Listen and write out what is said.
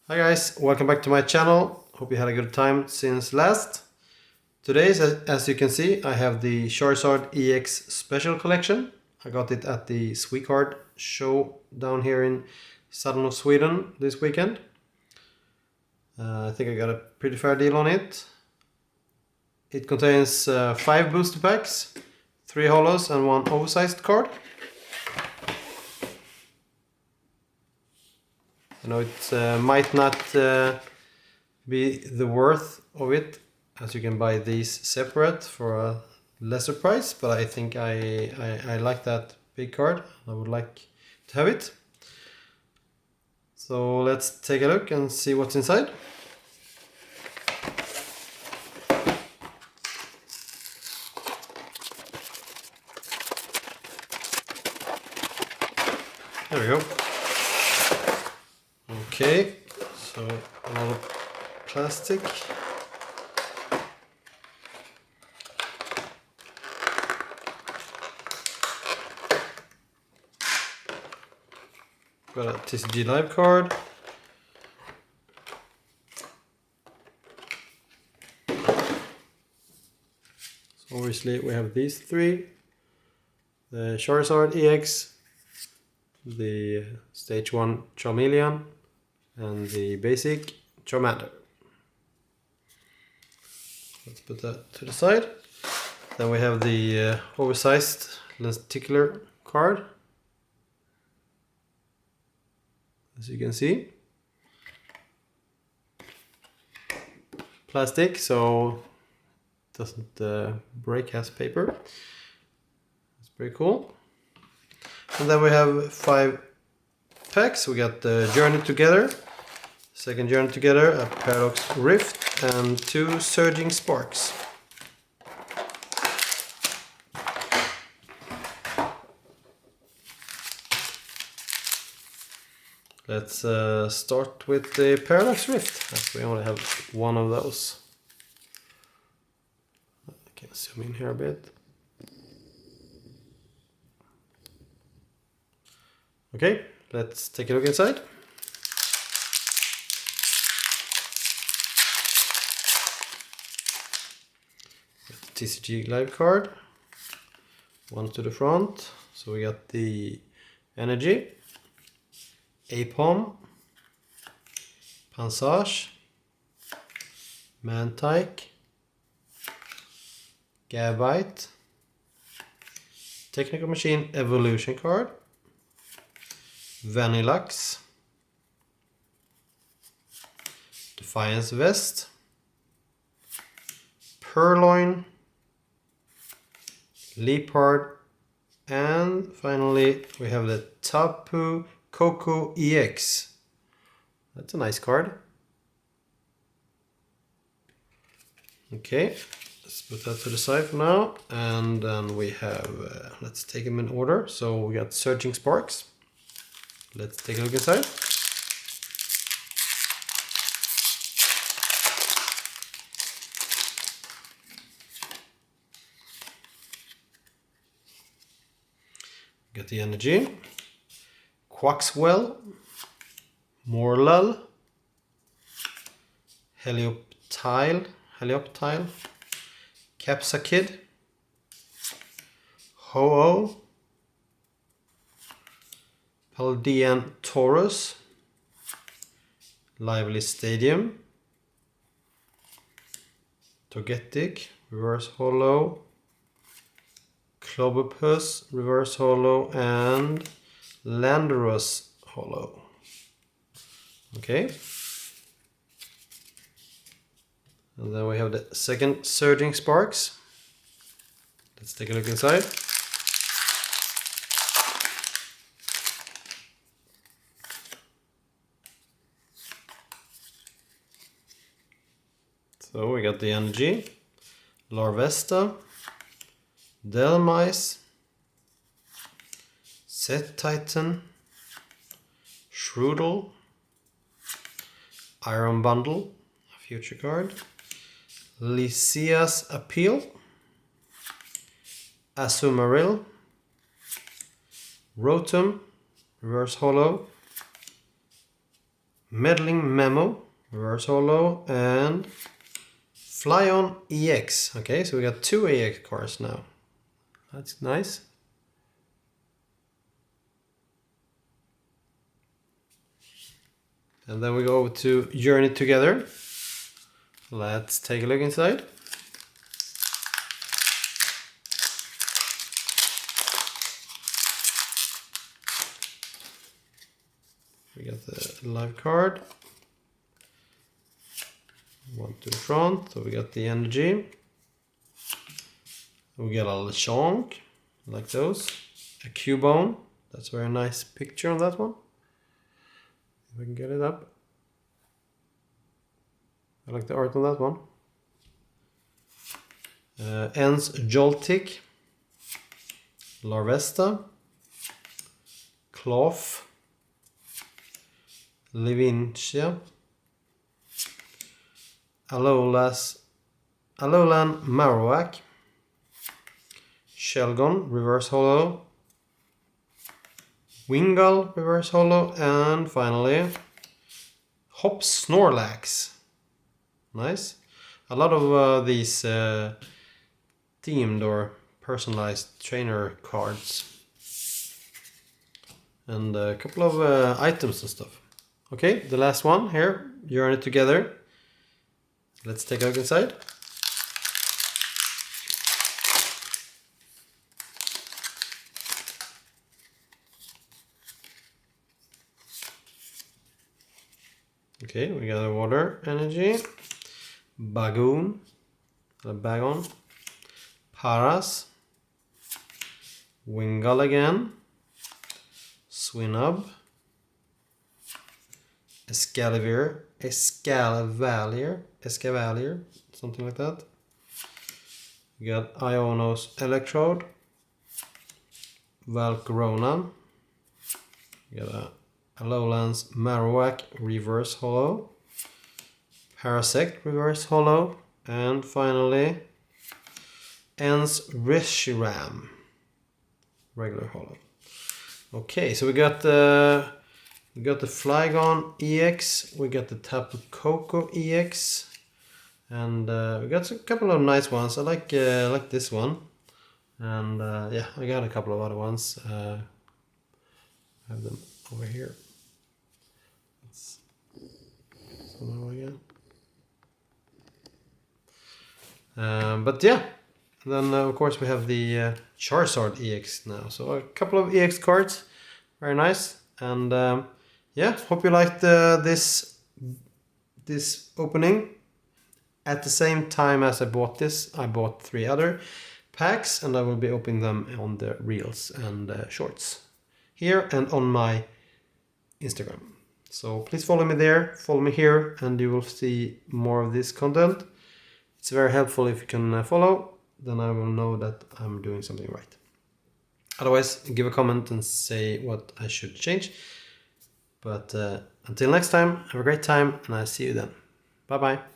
Hi guys, welcome back to my channel. Hope you had a good time since last. Today, as you can see, I have the Charizard EX Special Collection. I got it at the Sweetcard show down here in southern of Sweden this weekend. I think I got a pretty fair deal on it. It contains 5 booster packs, 3 holos and 1 oversized card. I know it might not be the worth of it, as you can buy these separate for a lesser price, but I think I like that big card. I would like to have it. So let's take a look and see what's inside. There we go. Okay, so a lot of plastic. Got a TCG Live card. So obviously we have these 3. The Charizard EX, the Stage 1 Charmeleon, and the basic Charmander. Let's put that to the side. Then we have the oversized lenticular card, as you can see. Plastic, so it doesn't break, has paper. It's pretty cool. And then we have 5 packs. We got the Journey Together, second Journey Together, a Paradox Rift, and 2 Surging Sparks. Let's start with the Paradox Rift, as we only have one of those. I can zoom in here a bit. Okay, let's take a look inside. TCG Live card, one to the front. So we got the Energy, Apom, Pansage, Mantike, Gabite, Technical Machine Evolution card, Vanillux, Defiance Vest, Purloin, Leopard, and finally we have the Tapu Koko EX. That's a nice card. Okay, let's put that to the side for now. And then we have, let's take them in order. So we got Surging Sparks. Let's take a look inside. Got the Energy, Quaxwell, Morlul, Helioptile, Capsakid, Ho-Oh, Paldean Taurus, Lively Stadium, Togetic, Reverse Holo, Clobbopus, Reverse Holo, and Landorus Holo. Okay. And then we have the second Surging Sparks. Let's take a look inside. So we got the Energy, Larvesta, Delmice, Set Titan, Shroodle, Iron Bundle, a future card, Lycia's Appeal, Azumarill, Rotom, Reverse Holo, Meddling Memo, reverse holo, and Fly-On EX. Okay, so we got 2 EX cards now. That's nice. And then we go to Journey Together. Let's take a look inside. We got the live card. One to the front, so we got the energy. We got a Lechonk, like those. A Cubone, that's a very nice picture on that one. If we can get it up. I like the art on that one. Ens Joltik, Larvesta, Cloth, Levincia, Alolan Marowak, Shelgon, reverse holo, Wingull, reverse holo, and finally Hop Snorlax. Nice. A lot of these themed or personalized trainer cards. And a couple of items and stuff. Okay, the last one here, Journey Together. Let's take a look inside. Okay, we got a water energy, Bagoon, Paras, Wingull again, Swinub, Escavalier, something like that. We got Ionos Electrode, Valcorona, we got a Alolan's Marowak reverse holo, Parasect reverse holo, and finally Ens Reshiram regular holo. Okay, so we got the Flygon EX, we got the Tapu Koko EX, and we got a couple of nice ones. I like this one, and yeah, I got a couple of other ones. I have them over here. Again. But yeah, then of course we have the Charizard EX now. So a couple of EX cards, very nice. And yeah, hope you liked this opening. At the same time as I bought this, I bought 3 other packs, and I will be opening them on the reels and shorts here and on my Instagram. So please follow me there, follow me here, and you will see more of this content. It's very helpful if you can follow, then I will know that I'm doing something right. Otherwise, give a comment and say what I should change. But until next time, have a great time, and I'll see you then. Bye bye.